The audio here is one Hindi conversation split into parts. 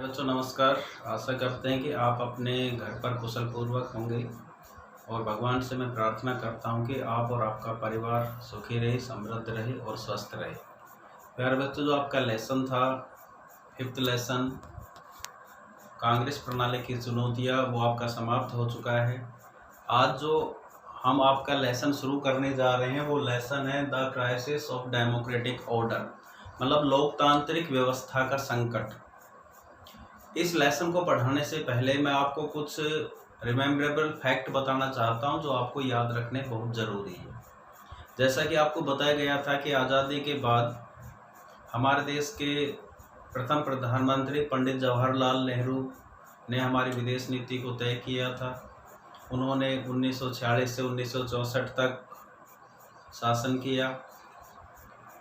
बच्चों नमस्कार। आशा करते हैं कि आप अपने घर पर कुशल पूर्वक होंगे और भगवान से मैं प्रार्थना करता हूं कि आप और आपका परिवार सुखी रहे, समृद्ध रहे और स्वस्थ रहे। प्यारे बच्चों, जो आपका लेसन था 5th लेसन कांग्रेस प्रणाली की चुनौतियां, वो आपका समाप्त हो चुका है। आज जो हम आपका लेसन शुरू करने जा रहे हैं वो लेसन है the crisis of democratic order, मतलब लोकतांत्रिक व्यवस्था का संकट। इस लेसन को पढ़ाने से पहले मैं आपको कुछ रिमेम्बरेबल फैक्ट बताना चाहता हूं जो आपको याद रखने बहुत ज़रूरी है। जैसा कि आपको बताया गया था कि आज़ादी के बाद हमारे देश के प्रथम प्रधानमंत्री पंडित जवाहरलाल नेहरू ने हमारी विदेश नीति को तय किया था। उन्होंने 1946 से 1964 तक शासन किया।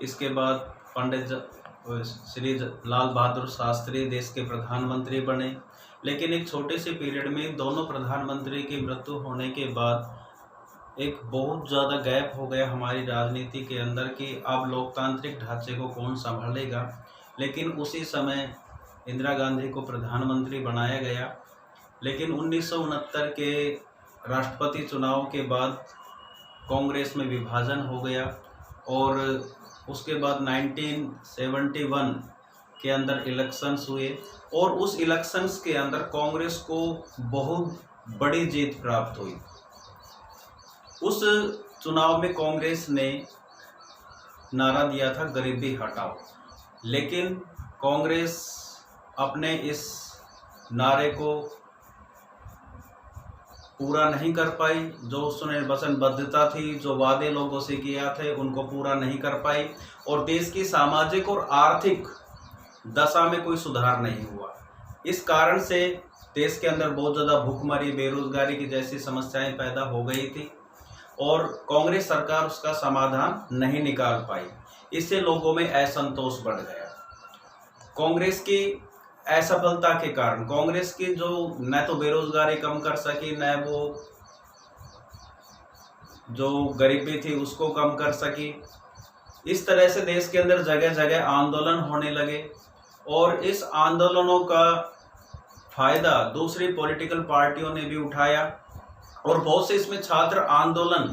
इसके बाद पंडित श्री लाल बहादुर शास्त्री देश के प्रधानमंत्री बने, लेकिन एक छोटे से पीरियड में दोनों प्रधानमंत्री की मृत्यु होने के बाद एक बहुत ज़्यादा गैप हो गया हमारी राजनीति के अंदर कि अब लोकतांत्रिक ढांचे को कौन संभालेगा। लेकिन उसी समय इंदिरा गांधी को प्रधानमंत्री बनाया गया। लेकिन 1969 के राष्ट्रपति चुनाव के बाद कांग्रेस में विभाजन हो गया और उसके बाद 1971 के अंदर इलेक्शंस हुए और उस इलेक्शंस के अंदर कांग्रेस को बहुत बड़ी जीत प्राप्त हुई। उस चुनाव में कांग्रेस ने नारा दिया था गरीबी हटाओ, लेकिन कांग्रेस अपने इस नारे को पूरा नहीं कर पाई। जो उसने वचनबद्धता थी, जो वादे लोगों से किया थे, उनको पूरा नहीं कर पाई और देश की सामाजिक और आर्थिक दशा में कोई सुधार नहीं हुआ। इस कारण से देश के अंदर बहुत ज़्यादा भूखमरी, बेरोजगारी की जैसी समस्याएं पैदा हो गई थी और कांग्रेस सरकार उसका समाधान नहीं निकाल पाई। इससे लोगों में असंतोष बढ़ गया। कांग्रेस की असफलता के कारण कांग्रेस की जो न तो बेरोजगारी कम कर सकी, न वो जो गरीबी थी उसको कम कर सकी। इस तरह से देश के अंदर जगह जगह आंदोलन होने लगे और इस आंदोलनों का फायदा दूसरी पॉलिटिकल पार्टियों ने भी उठाया और बहुत से इसमें छात्र आंदोलन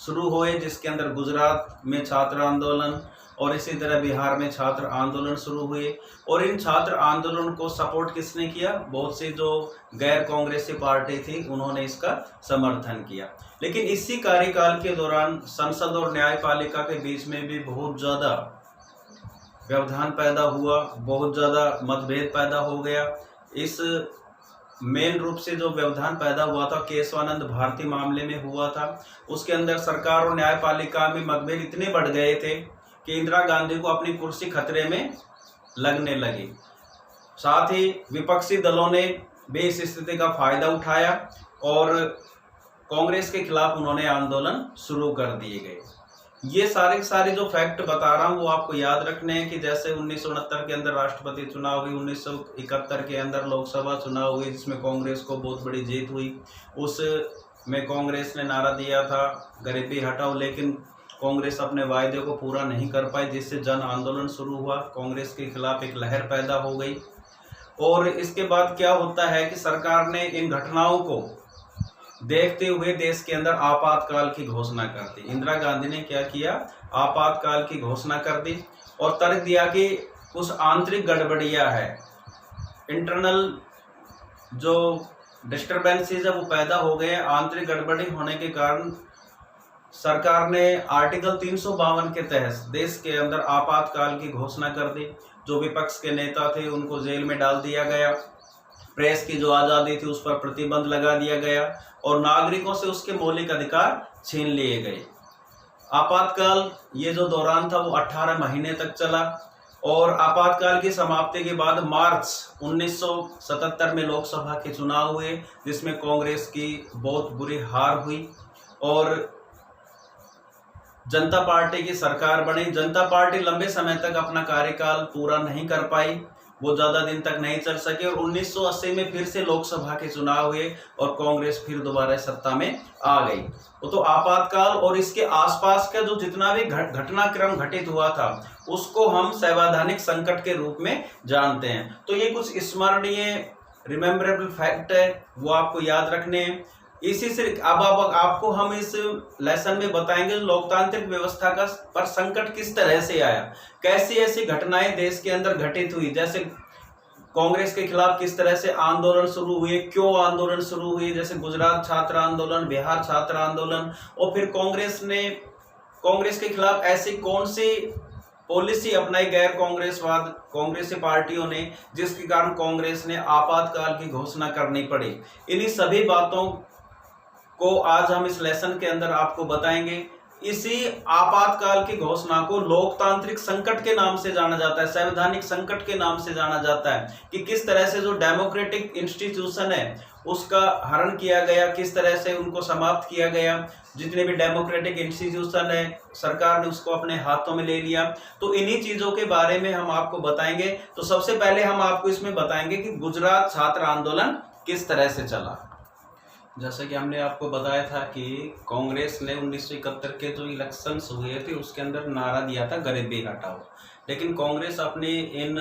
शुरू हुए, जिसके अंदर गुजरात में छात्र आंदोलन और इसी तरह बिहार में छात्र आंदोलन शुरू हुए। और इन छात्र आंदोलन को सपोर्ट किसने किया? बहुत सी जो गैर कांग्रेसी पार्टी थी उन्होंने इसका समर्थन किया। लेकिन इसी कार्यकाल के दौरान संसद और न्यायपालिका के बीच में भी बहुत ज़्यादा व्यवधान पैदा हुआ, बहुत ज़्यादा मतभेद पैदा हो गया। इस मेन रूप से जो व्यवधान पैदा हुआ था केशवानंद भारती मामले में हुआ था। उसके अंदर सरकार और न्यायपालिका में मतभेद इतने बढ़ गए थे कि इंदिरा गांधी को अपनी कुर्सी खतरे में लगने लगी। साथ ही विपक्षी दलों ने भी इस स्थिति का फायदा उठाया और कांग्रेस के खिलाफ उन्होंने आंदोलन शुरू कर दिए गए। ये सारे जो फैक्ट बता रहा हूँ वो आपको याद रखने हैं कि जैसे 1969 के अंदर राष्ट्रपति चुनाव हुई, 1971 के अंदर लोकसभा चुनाव हुई जिसमें कांग्रेस को बहुत बड़ी जीत हुई। उसमें कांग्रेस ने नारा दिया था गरीबी हटाओ, लेकिन कांग्रेस अपने वायदे को पूरा नहीं कर पाई, जिससे जन आंदोलन शुरू हुआ। कांग्रेस के खिलाफ एक लहर पैदा हो गई और इसके बाद क्या होता है कि सरकार ने इन घटनाओं को देखते हुए देश के अंदर आपातकाल की घोषणा कर दी। इंदिरा गांधी ने क्या किया? आपातकाल की घोषणा कर दी और तर्क दिया कि कुछ आंतरिक गड़बड़ियां है, इंटरनल जो डिस्टर्बेंसेज है वो पैदा हो गए। आंतरिक गड़बड़ी होने के कारण सरकार ने आर्टिकल 352 के तहत देश के अंदर आपातकाल की घोषणा कर दी। जो विपक्ष के नेता थे उनको जेल में डाल दिया गया, प्रेस की जो आज़ादी थी उस पर प्रतिबंध लगा दिया गया और नागरिकों से उसके मौलिक अधिकार छीन लिए गए। आपातकाल ये जो दौरान था वो 18 महीने तक चला और आपातकाल की समाप्ति के बाद मार्च 1977 में लोकसभा के चुनाव हुए, जिसमें कांग्रेस की बहुत बुरी हार हुई और जनता पार्टी की सरकार बनी। जनता पार्टी लंबे समय तक अपना कार्यकाल पूरा नहीं कर पाई, वो ज़्यादा दिन तक नहीं चल सके और 1980 में फिर से लोकसभा के चुनाव हुए और कांग्रेस फिर दोबारा सत्ता में आ गई। तो आपातकाल और इसके आसपास का जो जितना भी घटनाक्रम घटित हुआ था उसको हम संवैधानिक संकट के रूप में जानते हैं। तो ये कुछ स्मरणीय रिमेम्बरेबल फैक्ट है, वो आपको याद रखने हैं। इसी से अब आपको हम इस लेसन में बताएंगे लोकतांत्रिक व्यवस्था का पर संकट किस तरह से आया, कैसी ऐसी घटनाएं देश के अंदर घटित हुई, जैसे कांग्रेस के खिलाफ किस तरह से आंदोलन शुरू हुए, क्यों आंदोलन शुरू हुए, जैसे गुजरात छात्र आंदोलन, बिहार छात्र आंदोलन, और फिर कांग्रेस के खिलाफ ऐसी कौन सी पॉलिसी अपनाई गैर कांग्रेसवाद कांग्रेसी पार्टियों ने जिसके कारण कांग्रेस ने आपातकाल की घोषणा करनी पड़ी। इन्हीं सभी बातों को आज हम इस लेसन के अंदर आपको बताएंगे। इसी आपातकाल की घोषणा को लोकतांत्रिक संकट के नाम से जाना जाता है, संवैधानिक संकट के नाम से जाना जाता है कि किस तरह से जो डेमोक्रेटिक इंस्टीट्यूशन है उसका हरण किया गया, किस तरह से उनको समाप्त किया गया, जितने भी डेमोक्रेटिक इंस्टीट्यूशन है सरकार ने उसको अपने हाथों में ले लिया। तो इन्हीं चीजों के बारे में हम आपको बताएंगे। तो सबसे पहले हम आपको इसमें बताएंगे कि गुजरात छात्र आंदोलन किस तरह से चला। जैसे कि हमने आपको बताया था कि कांग्रेस ने 1971 के जो इलेक्शंस हुए थे उसके अंदर नारा दिया था गरीबी हटाओ, लेकिन कांग्रेस अपने इन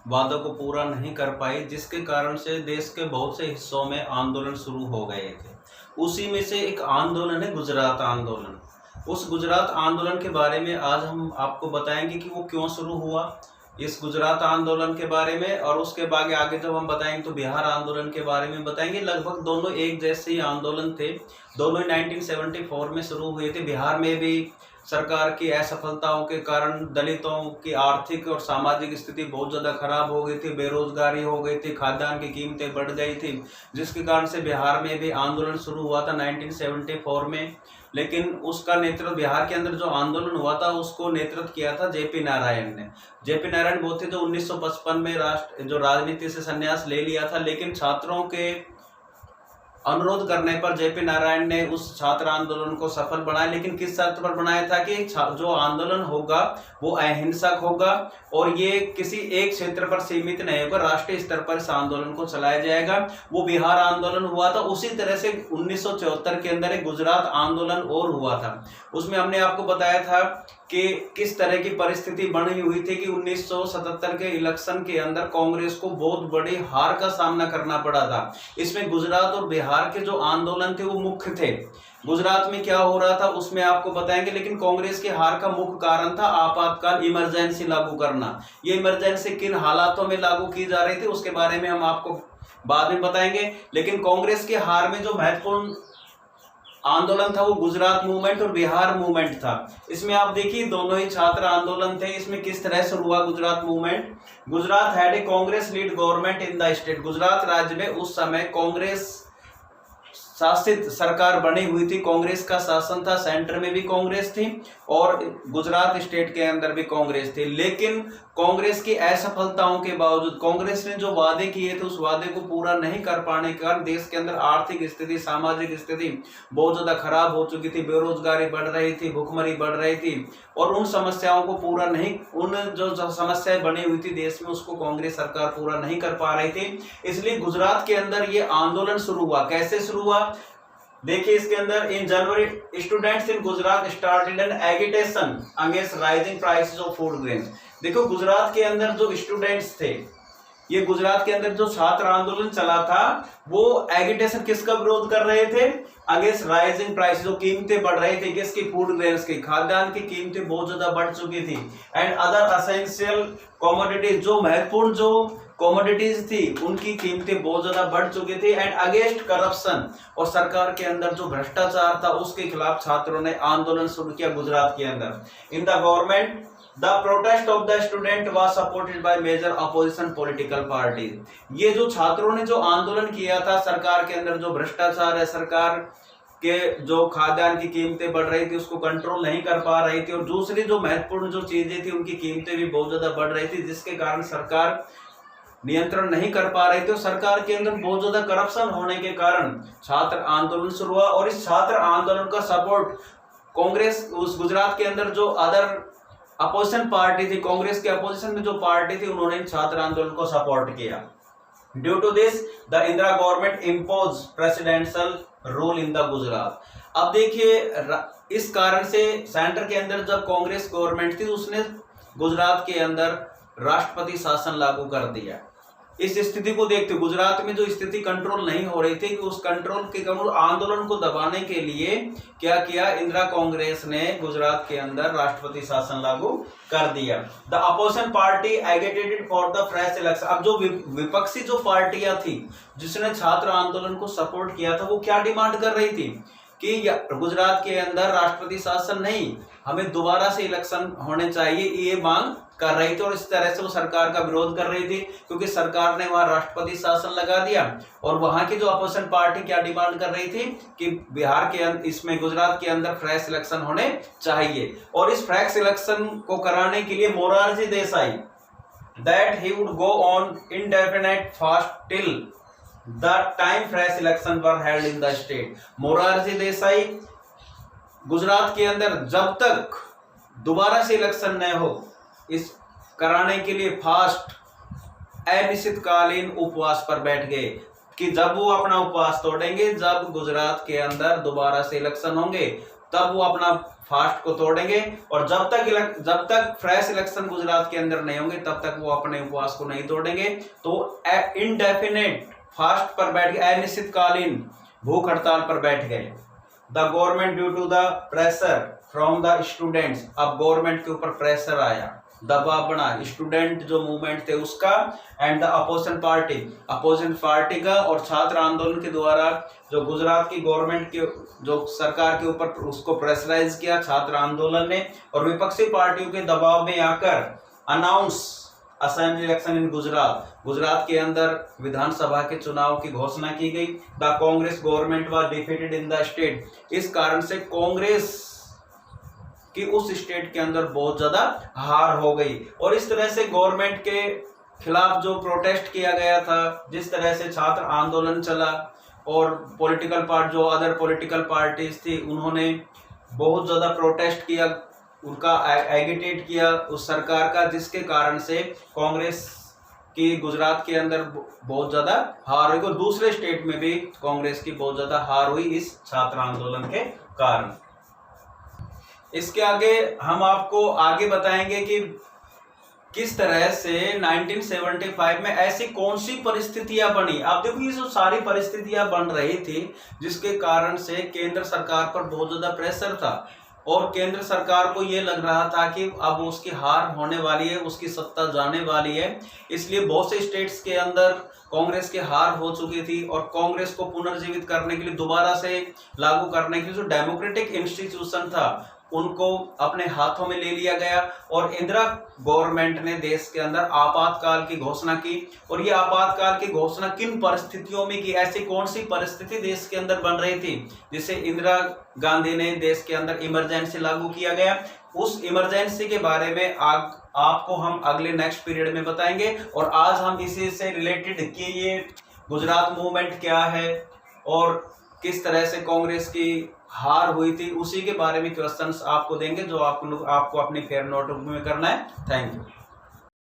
वादों को पूरा नहीं कर पाई, जिसके कारण से देश के बहुत से हिस्सों में आंदोलन शुरू हो गए थे। उसी में से एक आंदोलन है गुजरात आंदोलन। उस गुजरात आंदोलन के बारे में आज हम आपको बताएंगे कि वो क्यों शुरू हुआ, इस गुजरात आंदोलन के बारे में, और उसके बाद आगे जब हम बताएंगे तो बिहार आंदोलन के बारे में बताएंगे। लगभग दोनों एक जैसे ही आंदोलन थे, दोनों 1974 में शुरू हुए थे। बिहार में भी सरकार की असफलताओं के कारण दलितों की आर्थिक और सामाजिक स्थिति बहुत ज़्यादा खराब हो गई थी, बेरोजगारी हो गई थी, खाद्यान्न की कीमतें बढ़ गई थी, जिसके कारण से बिहार में भी आंदोलन शुरू हुआ था 1974 में। लेकिन उसका नेतृत्व, बिहार के अंदर जो आंदोलन हुआ था उसको नेतृत्व किया था जेपी नारायण ने। जेपी नारायण वो थे जो 1955 में राजनीति से संन्यास ले लिया था, लेकिन छात्रों के अनुरोध करने पर जेपी नारायण ने उस छात्र आंदोलन को सफल बनाया, लेकिन किस शर्त पर बनाया था कि जो आंदोलन होगा वो अहिंसक होगा और ये किसी एक क्षेत्र पर सीमित नहीं होगा, राष्ट्रीय स्तर पर इस आंदोलन को चलाया जाएगा। वो बिहार आंदोलन हुआ था। उसी तरह से 1974 के अंदर एक गुजरात आंदोलन और हुआ था। उसमें हमने आपको बताया था कि किस तरह की परिस्थिति बनी हुई थी कि 1977 के इलेक्शन के अंदर कांग्रेस को बहुत बड़ी हार का सामना करना पड़ा था। इसमें गुजरात और बिहार के जो आंदोलन थे वो मुख्य थे। गुजरात में क्या हो रहा था उसमें आपको बताएंगे, लेकिन कांग्रेस के हार का मुख्य कारण था आपातकाल इमरजेंसी लागू करना। ये इमरजेंसी किन हालातों में लागू की जा रही थी उसके बारे में हम आपको बाद में बताएंगे। लेकिन कांग्रेस के हार में जो महत्वपूर्ण आंदोलन था वो गुजरात मूवमेंट और बिहार मूवमेंट था। इसमें आप देखिए दोनों ही छात्र आंदोलन थे। इसमें किस तरह से हुआ Gujarat movement. Gujarat had a Congress lead government in the state. Gujarat राज्य में उस समय कांग्रेस शासित सरकार बनी हुई थी, कांग्रेस का शासन था, सेंटर में भी कांग्रेस थी और गुजरात स्टेट के अंदर भी कांग्रेस थी। लेकिन कांग्रेस की असफलताओं के बावजूद कांग्रेस ने जो वादे किए थे उस वादे को पूरा नहीं कर पाने के कारण देश के अंदर आर्थिक स्थिति, सामाजिक स्थिति बहुत ज्यादा खराब हो चुकी थी। बेरोजगारी बढ़ रही थी, भूखमरी बढ़ रही थी और उन समस्याओं को पूरा नहीं, उन जो समस्याएं बनी हुई थी देश में उसको कांग्रेस सरकार पूरा नहीं कर पा रही थी। इसलिए गुजरात के अंदर ये आंदोलन शुरू हुआ। कैसे शुरू हुआ देखिए, इसके अंदर in January students in Gujarat started an agitation against rising prices of food grains. देखो गुजरात के अंदर जो स्टूडेंट्स थे, ये गुजरात के अंदर जो छात्र आंदोलन चला था वो एगिटेशन किसका विरोध कर रहे थे, अगेंस्ट राइजिंग प्राइस, जो कीमतें बढ़ रही थी किसकी, फूड ग्रेन्स की, खाद्यान्न की कीमतें बहुत ज्यादा बढ़ चुकी थी। एंड अदर असेंशियल कमोडिटीज, जो महत्वपूर्ण जो कमोडिटीज थी उनकी कीमतें बहुत ज्यादा बढ़ चुकी थी। एंड अगेंस्ट करप्शन, और सरकार के अंदर जो भ्रष्टाचार था उसके खिलाफ छात्रों ने आंदोलन शुरू किया गुजरात के अंदर। In the government The protest of the student was supported by major opposition political parties। ये जो छात्रों ने जो आंदोलन किया था सरकार के अंदर, जो भ्रष्टाचार है, सरकार के जो खाद्यान्न की कीमतें बढ़ रही थी उसको कंट्रोल नहीं कर पा रही थी, और दूसरी जो महत्वपूर्ण जो चीजें थी उनकी कीमतें भी बहुत ज्यादा बढ़ रही थी, जिसके कारण सरकार नियंत्रण नहीं कर पा रही थी और सरकार के अंदर बहुत ज्यादा करप्शन होने के कारण छात्र आंदोलन शुरू हुआ। और इस छात्र आंदोलन का सपोर्ट कांग्रेस, उस गुजरात के अंदर जो अदर अपोजिशन पार्टी थी, कांग्रेस के अपोजिशन में जो पार्टी थी, उन्होंने छात्र आंदोलन को सपोर्ट किया। Due to this the Indira government impose presidential rule in the Gujarat. अब देखिए, इस कारण से सेंटर के अंदर जब कांग्रेस गवर्नमेंट थी, उसने गुजरात के अंदर राष्ट्रपति शासन लागू कर दिया। इस स्थिति को देखते गुजरात में जो स्थिति कंट्रोल नहीं हो रही थी, कि उस आंदोलन को दबाने के लिए क्या किया, इंदिरा कांग्रेस ने गुजरात के अंदर राष्ट्रपति शासन लागू कर दिया। The opposition party agitated for the fresh election. अब जो विपक्षी जो पार्टियां थी जिसने छात्र आंदोलन को सपोर्ट किया था, वो क्या डिमांड कर रही थी कि गुजरात के अंदर राष्ट्रपति शासन नहीं, हमें दोबारा से इलेक्शन होने चाहिए, ये मांग कर रही थी। और इस तरह से वो सरकार का विरोध कर रही थी, क्योंकि सरकार ने वहां राष्ट्रपति शासन लगा दिया। और वहां की जो अपोजिशन पार्टी क्या डिमांड कर रही थी कि बिहार के इसमें गुजरात के अंदर फ्रेश इलेक्शन होने चाहिए। और इस फ्रेश इलेक्शन को कराने के लिए Morarji Desai that he would go on indefinite fast till the time fresh election were held in the state. Morarji Desai Gujarat के अंदर जब तक दोबारा से इलेक्शन न हो, इस कराने के लिए फास्ट अनिश्चितकालीन उपवास पर बैठ गए कि जब वो अपना उपवास तोड़ेंगे, जब गुजरात के अंदर दोबारा से इलेक्शन होंगे, तब वो अपना फास्ट को तोड़ेंगे। और जब तक फ्रेश इलेक्शन गुजरात के अंदर नहीं होंगे, तब तक वो अपने उपवास को नहीं तोड़ेंगे। तो इनडेफिनेट फास्ट पर बैठ गए, अनिश्चितकालीन भूख हड़ताल पर बैठ गए। The government due to the pressure from the students. अब गवर्नमेंट के ऊपर प्रेशर आया, दबाव बना, स्टूडेंट जो मूवमेंट थे उसका, एंड द अपोजिशन पार्टी का, और छात्र आंदोलन के द्वारा जो गुजरात की गवर्नमेंट के जो सरकार के ऊपर उसको प्रेशराइज किया छात्र आंदोलन ने। और विपक्षी पार्टियों के दबाव में आकर announce assembly election in Gujarat के अंदर विधानसभा के चुनाव की घोषणा की गई। The Congress government was defeated in the state. इस कारण से कांग्रेस कि उस स्टेट के अंदर बहुत ज्यादा हार हो गई। और इस तरह से गवर्नमेंट के खिलाफ जो प्रोटेस्ट किया गया था, जिस तरह से छात्र आंदोलन चला, और अदर पॉलिटिकल पार्टीज थी, उन्होंने बहुत ज्यादा प्रोटेस्ट किया, उनका एगिटेट किया उस सरकार का, जिसके कारण से कांग्रेस की गुजरात के अंदर बहुत ज्यादा हार हुई। और दूसरे स्टेट में भी कांग्रेस की बहुत ज्यादा हार हुई इस छात्र आंदोलन के कारण। इसके आगे हम आपको आगे बताएंगे कि किस तरह से 1975 में ऐसी कौन सी परिस्थितियां बनी। आप देखो, ये जो सारी परिस्थितियां बन रही थी, जिसके कारण से केंद्र सरकार पर बहुत ज्यादा प्रेशर था, और केंद्र सरकार को ये लग रहा था कि अब उसकी हार होने वाली है, उसकी सत्ता जाने वाली है। इसलिए बहुत से स्टेट्स के अंदर कांग्रेस की हार हो चुकी थी, और कांग्रेस को पुनर्जीवित करने के लिए, दोबारा से लागू करने के लिए जो डेमोक्रेटिक इंस्टीट्यूशन था, उनको अपने हाथों में ले लिया गया। और इंदिरा गवर्नमेंट ने देश के अंदर आपातकाल की घोषणा की। और ये आपातकाल की घोषणा किन परिस्थितियों में की, ऐसी कौन सी परिस्थिति देश के अंदर बन रही थी जिसे इंदिरा गांधी ने देश के अंदर इमरजेंसी लागू किया गया। उस इमरजेंसी के बारे में आपको हम अगले नेक्स्ट पीरियड में बताएंगे। और आज हम इसी से रिलेटेड कि ये गुजरात मूवमेंट क्या है और किस तरह से कांग्रेस की हार हुई थी, उसी के बारे में क्वेश्चंस आपको देंगे, जो आपको अपनी फेयर नोटबुक में करना है। Thank you.